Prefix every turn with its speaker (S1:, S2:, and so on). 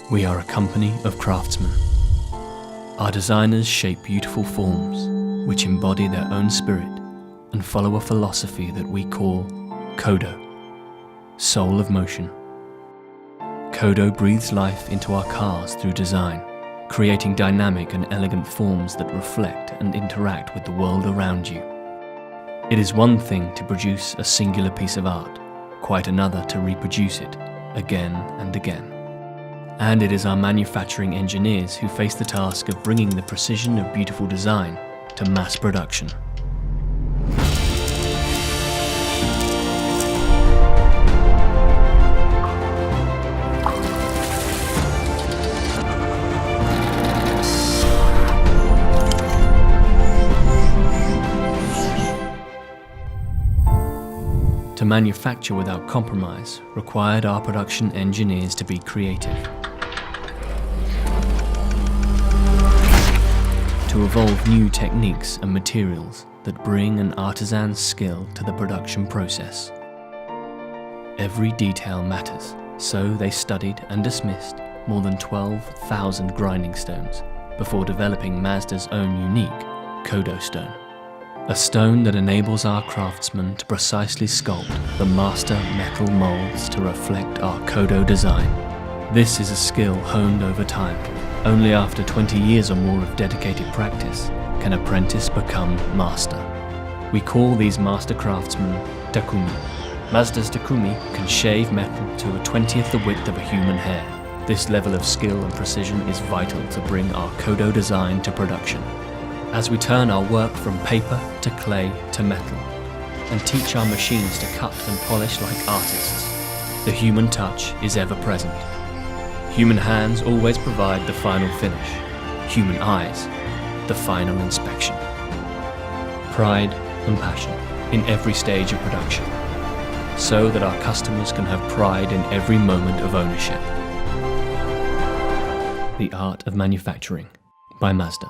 S1: We are a company of craftsmen. Our designers shape beautiful forms which embody their own spirit and follow a philosophy that we call Kodo, soul of motion. Kodo breathes life into our cars through design, creating dynamic and elegant forms that reflect and interact with the world around you. It is one thing to produce a singular piece of art, quite another to reproduce it again and again. And it is our manufacturing engineers who face the task of bringing the precision of beautiful design to mass production. To manufacture without compromise required our production engineers to be creative, to evolve new techniques and materials that bring an artisan's skill to the production process. Every detail matters, so they studied and dismissed more than 12,000 grinding stones before developing Mazda's own unique Kodo stone. A stone that enables our craftsmen to precisely sculpt the master metal molds to reflect our Kodo design. This is a skill honed over time. Only after 20 years or more of dedicated practice can apprentice become master. We call these master craftsmen Takumi. Mazda's Takumi can shave metal to a 20th the width of a human hair. This level of skill and precision is vital to bring our Kodo design to production. As we turn our work from paper to clay to metal, and teach our machines to cut and polish like artists, the human touch is ever present. Human hands always provide the final finish, human eyes, the final inspection. Pride and passion in every stage of production, so that our customers can have pride in every moment of ownership. The Art of Manufacturing by Mazda.